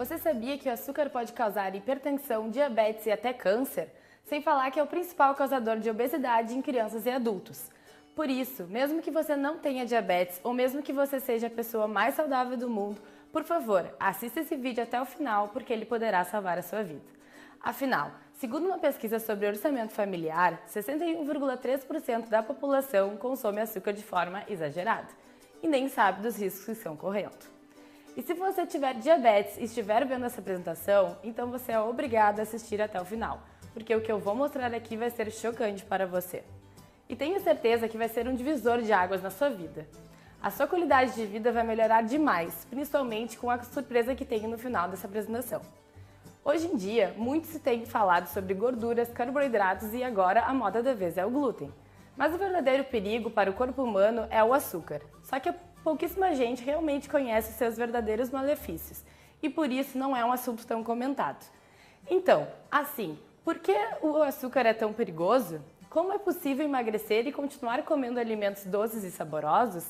Você sabia que o açúcar pode causar hipertensão, diabetes e até câncer? Sem falar que é o principal causador de obesidade em crianças e adultos. Por isso, mesmo que você não tenha diabetes ou mesmo que você seja a pessoa mais saudável do mundo, por favor, assista esse vídeo até o final porque ele poderá salvar a sua vida. Afinal, segundo uma pesquisa sobre orçamento familiar, 61,3% da população consome açúcar de forma exagerada e nem sabe dos riscos que estão correndo. E se você tiver diabetes e estiver vendo essa apresentação, então você é obrigado a assistir até o final, porque o que eu vou mostrar aqui vai ser chocante para você. E tenho certeza que vai ser um divisor de águas na sua vida. A sua qualidade de vida vai melhorar demais, principalmente com a surpresa que tenho no final dessa apresentação. Hoje em dia, muito se tem falado sobre gorduras, carboidratos e agora a moda da vez é o glúten. Mas o verdadeiro perigo para o corpo humano é o açúcar. Só que pouquíssima gente realmente conhece os seus verdadeiros malefícios e por isso não é um assunto tão comentado. Então, assim, por que o açúcar é tão perigoso? Como é possível emagrecer e continuar comendo alimentos doces e saborosos?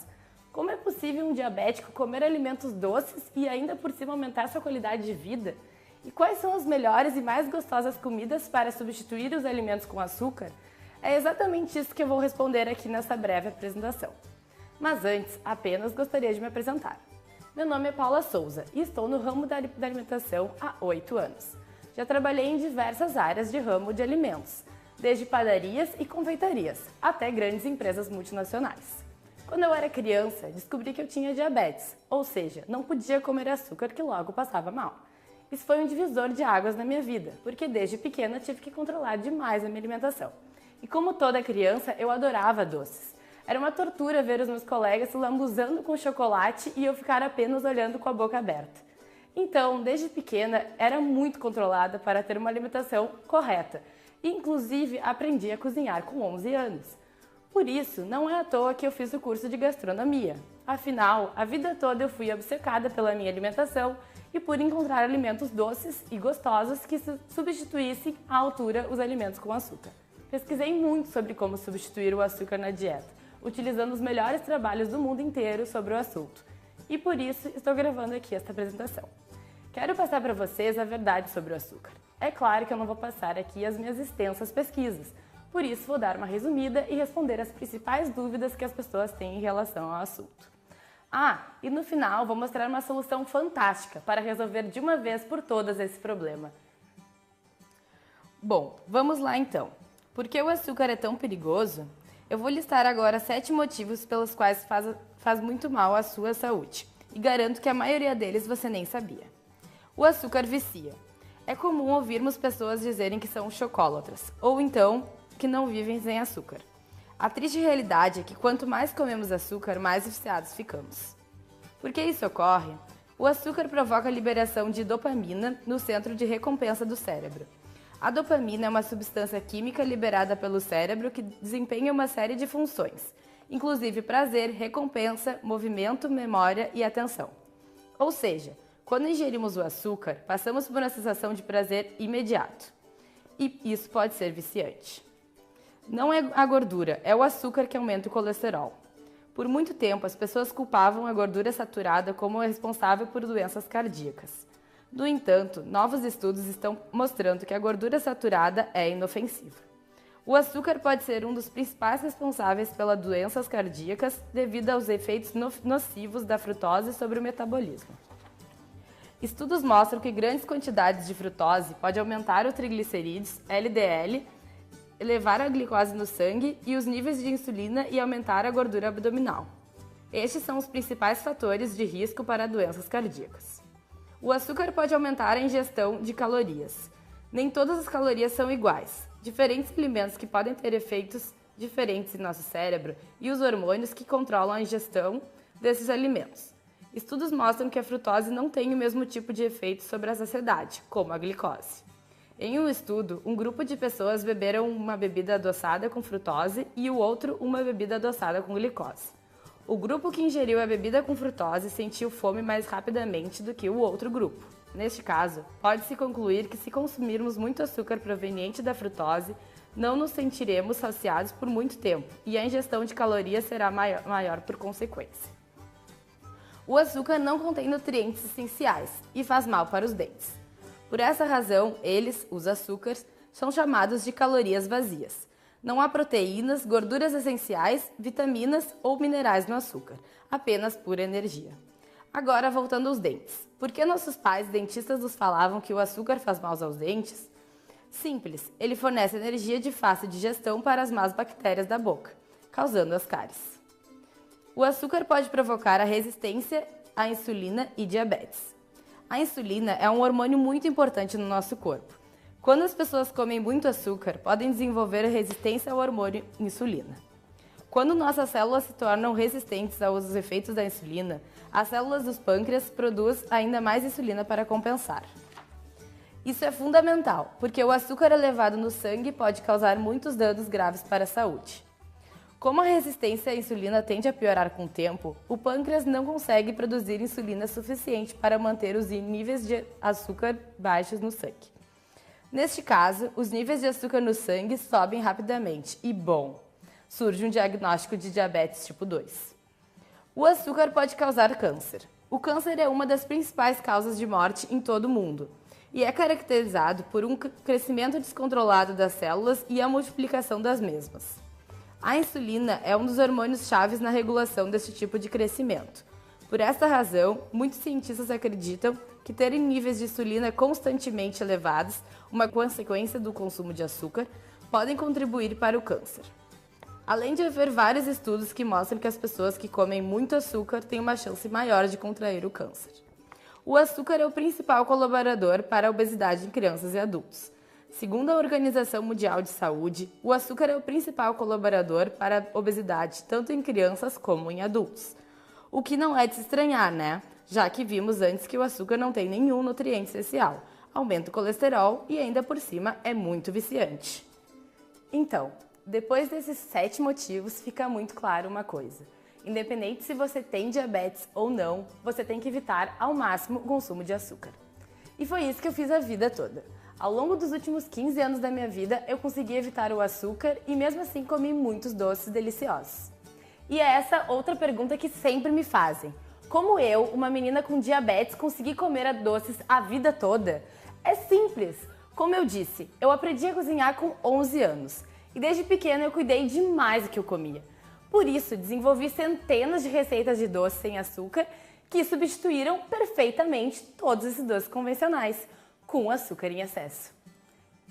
Como é possível um diabético comer alimentos doces e ainda por cima aumentar sua qualidade de vida? E quais são as melhores e mais gostosas comidas para substituir os alimentos com açúcar? É exatamente isso que eu vou responder aqui nessa breve apresentação. Mas antes, apenas gostaria de me apresentar. Meu nome é Paula Souza e estou no ramo da alimentação há 8 anos. Já trabalhei em diversas áreas de ramo de alimentos, desde padarias e confeitarias, até grandes empresas multinacionais. Quando eu era criança, descobri que eu tinha diabetes, ou seja, não podia comer açúcar que logo passava mal. Isso foi um divisor de águas na minha vida, porque desde pequena tive que controlar demais a minha alimentação. E como toda criança, eu adorava doces. Era uma tortura ver os meus colegas se lambuzando com chocolate e eu ficar apenas olhando com a boca aberta. Então, desde pequena, era muito controlada para ter uma alimentação correta. E, inclusive, aprendi a cozinhar com 11 anos. Por isso, não é à toa que eu fiz o curso de gastronomia. Afinal, a vida toda eu fui obcecada pela minha alimentação e por encontrar alimentos doces e gostosos que substituíssem à altura os alimentos com açúcar. Pesquisei muito sobre como substituir o açúcar na dieta, utilizando os melhores trabalhos do mundo inteiro sobre o assunto. E por isso estou gravando aqui esta apresentação. Quero passar para vocês a verdade sobre o açúcar. É claro que eu não vou passar aqui as minhas extensas pesquisas, por isso vou dar uma resumida e responder as principais dúvidas que as pessoas têm em relação ao assunto. E no final vou mostrar uma solução fantástica para resolver de uma vez por todas esse problema. Bom, vamos lá então. Por que o açúcar é tão perigoso? Eu vou listar agora 7 motivos pelos quais faz muito mal à sua saúde. E garanto que a maioria deles você nem sabia. O açúcar vicia. É comum ouvirmos pessoas dizerem que são chocólatras, ou então que não vivem sem açúcar. A triste realidade é que quanto mais comemos açúcar, mais viciados ficamos. Por que isso ocorre? O açúcar provoca a liberação de dopamina no centro de recompensa do cérebro. A dopamina é uma substância química liberada pelo cérebro que desempenha uma série de funções, inclusive prazer, recompensa, movimento, memória e atenção. Ou seja, quando ingerimos o açúcar, passamos por uma sensação de prazer imediato. E isso pode ser viciante. Não é a gordura, é o açúcar que aumenta o colesterol. Por muito tempo, as pessoas culpavam a gordura saturada como responsável por doenças cardíacas. No entanto, novos estudos estão mostrando que a gordura saturada é inofensiva. O açúcar pode ser um dos principais responsáveis pelas doenças cardíacas devido aos efeitos nocivos da frutose sobre o metabolismo. Estudos mostram que grandes quantidades de frutose podem aumentar o triglicerídeos, LDL, elevar a glicose no sangue e os níveis de insulina e aumentar a gordura abdominal. Estes são os principais fatores de risco para doenças cardíacas. O açúcar pode aumentar a ingestão de calorias. Nem todas as calorias são iguais. Diferentes alimentos que podem ter efeitos diferentes em nosso cérebro e os hormônios que controlam a ingestão desses alimentos. Estudos mostram que a frutose não tem o mesmo tipo de efeito sobre a saciedade, como a glicose. Em um estudo, um grupo de pessoas beberam uma bebida adoçada com frutose e o outro uma bebida adoçada com glicose. O grupo que ingeriu a bebida com frutose sentiu fome mais rapidamente do que o outro grupo. Neste caso, pode-se concluir que se consumirmos muito açúcar proveniente da frutose, não nos sentiremos saciados por muito tempo e a ingestão de calorias será maior por consequência. O açúcar não contém nutrientes essenciais e faz mal para os dentes. Por essa razão, eles, os açúcares, são chamados de calorias vazias. Não há proteínas, gorduras essenciais, vitaminas ou minerais no açúcar, apenas pura energia. Agora, voltando aos dentes. Por que nossos pais dentistas nos falavam que o açúcar faz mal aos dentes? Simples, ele fornece energia de fácil digestão para as más bactérias da boca, causando as cáries. O açúcar pode provocar a resistência à insulina e diabetes. A insulina é um hormônio muito importante no nosso corpo. Quando as pessoas comem muito açúcar, podem desenvolver resistência ao hormônio insulina. Quando nossas células se tornam resistentes aos efeitos da insulina, as células dos pâncreas produzem ainda mais insulina para compensar. Isso é fundamental, porque o açúcar elevado no sangue pode causar muitos danos graves para a saúde. Como a resistência à insulina tende a piorar com o tempo, o pâncreas não consegue produzir insulina suficiente para manter os níveis de açúcar baixos no sangue. Neste caso, os níveis de açúcar no sangue sobem rapidamente e, surge um diagnóstico de diabetes tipo 2. O açúcar pode causar câncer. O câncer é uma das principais causas de morte em todo o mundo e é caracterizado por um crescimento descontrolado das células e a multiplicação das mesmas. A insulina é um dos hormônios chaves na regulação desse tipo de crescimento. Por essa razão, muitos cientistas acreditam que terem níveis de insulina constantemente elevados, uma consequência do consumo de açúcar, podem contribuir para o câncer. Além de haver vários estudos que mostram que as pessoas que comem muito açúcar têm uma chance maior de contrair o câncer. O açúcar é o principal colaborador para a obesidade em crianças e adultos. Segundo a Organização Mundial de Saúde, o açúcar é o principal colaborador para a obesidade, tanto em crianças como em adultos. O que não é de se estranhar, né? Já que vimos antes que o açúcar não tem nenhum nutriente essencial, aumenta o colesterol e ainda por cima é muito viciante. Então, depois desses 7 motivos, fica muito claro uma coisa. Independente se você tem diabetes ou não, você tem que evitar ao máximo o consumo de açúcar. E foi isso que eu fiz a vida toda. Ao longo dos últimos 15 anos da minha vida, eu consegui evitar o açúcar e mesmo assim comi muitos doces deliciosos. E é essa outra pergunta que sempre me fazem. Como eu, uma menina com diabetes, consegui comer doces a vida toda? É simples. Como eu disse, eu aprendi a cozinhar com 11 anos. E desde pequena eu cuidei demais do que eu comia. Por isso, desenvolvi centenas de receitas de doces sem açúcar que substituíram perfeitamente todos esses doces convencionais, com açúcar em excesso.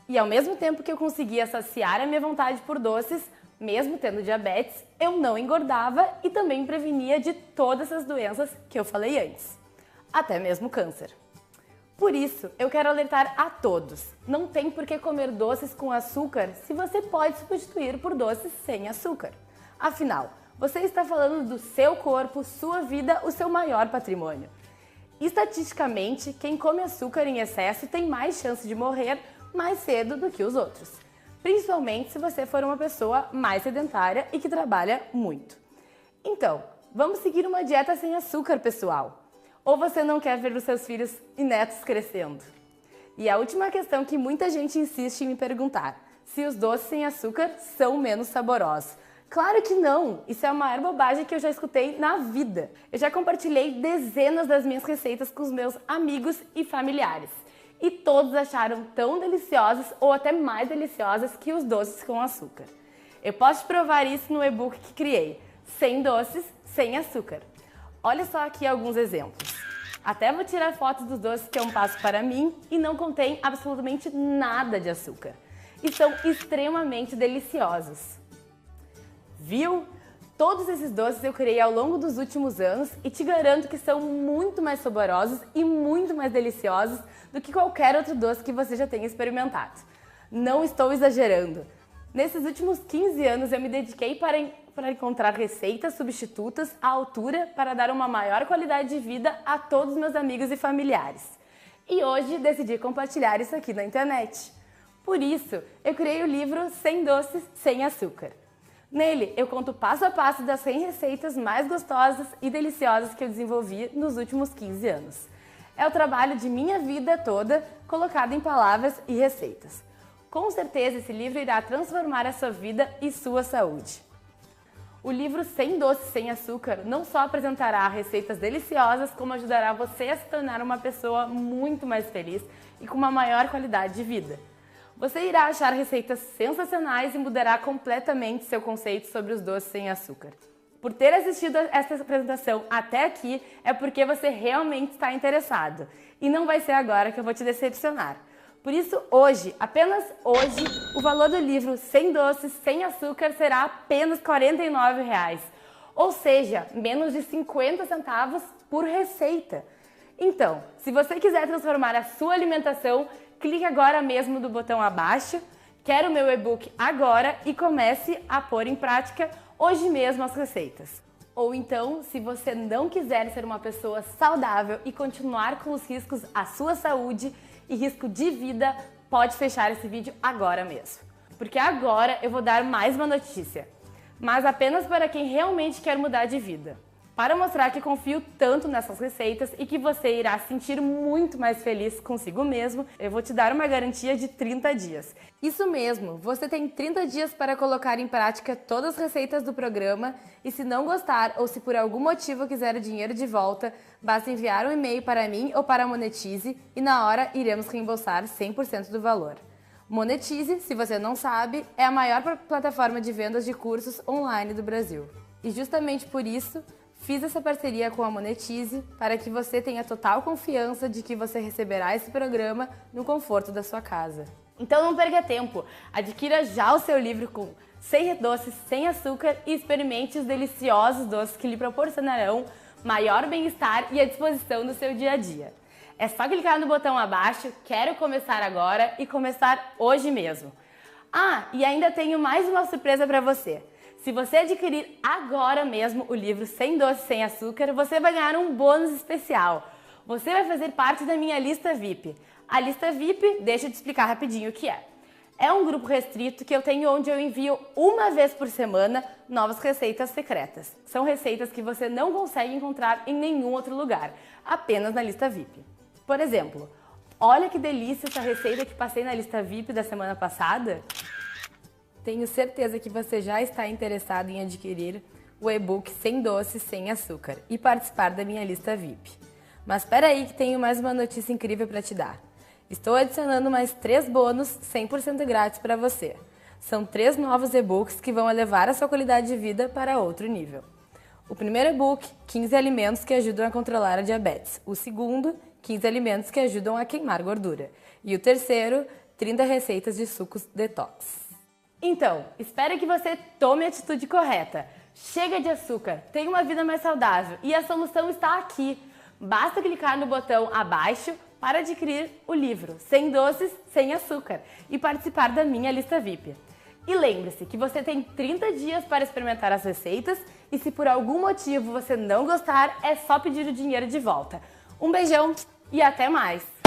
E ao mesmo tempo que eu conseguia saciar a minha vontade por doces, mesmo tendo diabetes, eu não engordava e também prevenia de todas as doenças que eu falei antes, até mesmo câncer. Por isso, eu quero alertar a todos, não tem por que comer doces com açúcar se você pode substituir por doces sem açúcar. Afinal, você está falando do seu corpo, sua vida, o seu maior patrimônio. Estatisticamente, quem come açúcar em excesso tem mais chance de morrer mais cedo do que os outros, principalmente se você for uma pessoa mais sedentária e que trabalha muito. Então, vamos seguir uma dieta sem açúcar, pessoal? Ou você não quer ver os seus filhos e netos crescendo? E a última questão que muita gente insiste em me perguntar, se os doces sem açúcar são menos saborosos. Claro que não! Isso é a maior bobagem que eu já escutei na vida. Eu já compartilhei dezenas das minhas receitas com os meus amigos e familiares. E todos acharam tão deliciosas ou até mais deliciosas que os doces com açúcar. Eu posso te provar isso no e-book que criei, 100 doces sem açúcar. Olha só aqui alguns exemplos. Até vou tirar fotos dos doces que eu passo para mim e não contém absolutamente nada de açúcar. E são extremamente deliciosos. Viu? Todos esses doces eu criei ao longo dos últimos anos e te garanto que são muito mais saborosos e muito mais deliciosos do que qualquer outro doce que você já tenha experimentado. Não estou exagerando. Nesses últimos 15 anos eu me dediquei para encontrar receitas substitutas à altura para dar uma maior qualidade de vida a todos os meus amigos e familiares. E hoje decidi compartilhar isso aqui na internet. Por isso, eu criei o livro 100 Doces Sem Açúcar. Nele, eu conto passo a passo das 100 receitas mais gostosas e deliciosas que eu desenvolvi nos últimos 15 anos. É o trabalho de minha vida toda colocado em palavras e receitas. Com certeza esse livro irá transformar a sua vida e sua saúde. O livro Sem Doce, Sem Açúcar não só apresentará receitas deliciosas, como ajudará você a se tornar uma pessoa muito mais feliz e com uma maior qualidade de vida. Você irá achar receitas sensacionais e mudará completamente seu conceito sobre os doces sem açúcar. Por ter assistido a esta apresentação até aqui, é porque você realmente está interessado. E não vai ser agora que eu vou te decepcionar. Por isso, hoje, apenas hoje, o valor do livro Sem Doces, Sem Açúcar será apenas R$ 49,00. Ou seja, menos de 50 centavos por receita. Então, se você quiser transformar a sua alimentação, clique agora mesmo no botão abaixo, quer o meu e-book agora e comece a pôr em prática hoje mesmo as receitas. Ou então, se você não quiser ser uma pessoa saudável e continuar com os riscos à sua saúde e risco de vida, pode fechar esse vídeo agora mesmo. Porque agora eu vou dar mais uma notícia, mas apenas para quem realmente quer mudar de vida. Para mostrar que confio tanto nessas receitas e que você irá se sentir muito mais feliz consigo mesmo, eu vou te dar uma garantia de 30 dias. Isso mesmo, você tem 30 dias para colocar em prática todas as receitas do programa e se não gostar ou se por algum motivo quiser o dinheiro de volta, basta enviar um e-mail para mim ou para a Monetize e na hora iremos reembolsar 100% do valor. Monetize, se você não sabe, é a maior plataforma de vendas de cursos online do Brasil. E justamente por isso, fiz essa parceria com a Monetize para que você tenha total confiança de que você receberá esse programa no conforto da sua casa. Então não perca tempo, adquira já o seu livro com 100 doces sem açúcar e experimente os deliciosos doces que lhe proporcionarão maior bem-estar e a disposição do seu dia a dia. É só clicar no botão abaixo, quero começar agora e começar hoje mesmo. Ah, e ainda tenho mais uma surpresa para você. Se você adquirir agora mesmo o livro Sem Doce, Sem Açúcar, você vai ganhar um bônus especial. Você vai fazer parte da minha lista VIP. A lista VIP, deixa eu te explicar rapidinho o que é. É um grupo restrito que eu tenho onde eu envio uma vez por semana novas receitas secretas. São receitas que você não consegue encontrar em nenhum outro lugar, apenas na lista VIP. Por exemplo, olha que delícia essa receita que passei na lista VIP da semana passada. Tenho certeza que você já está interessado em adquirir o e-book Sem Doce, Sem Açúcar e participar da minha lista VIP. Mas espera aí que tenho mais uma notícia incrível para te dar. Estou adicionando mais 3 bônus 100% grátis para você. São 3 novos e-books que vão elevar a sua qualidade de vida para outro nível. O primeiro e-book, 15 alimentos que ajudam a controlar a diabetes. O segundo, 15 alimentos que ajudam a queimar gordura. E o terceiro, 30 receitas de sucos detox. Então, espero que você tome a atitude correta. Chega de açúcar, tenha uma vida mais saudável e a solução está aqui. Basta clicar no botão abaixo para adquirir o livro Sem Doces, Sem Açúcar e participar da minha lista VIP. E lembre-se que você tem 30 dias para experimentar as receitas e se por algum motivo você não gostar, é só pedir o dinheiro de volta. Um beijão e até mais!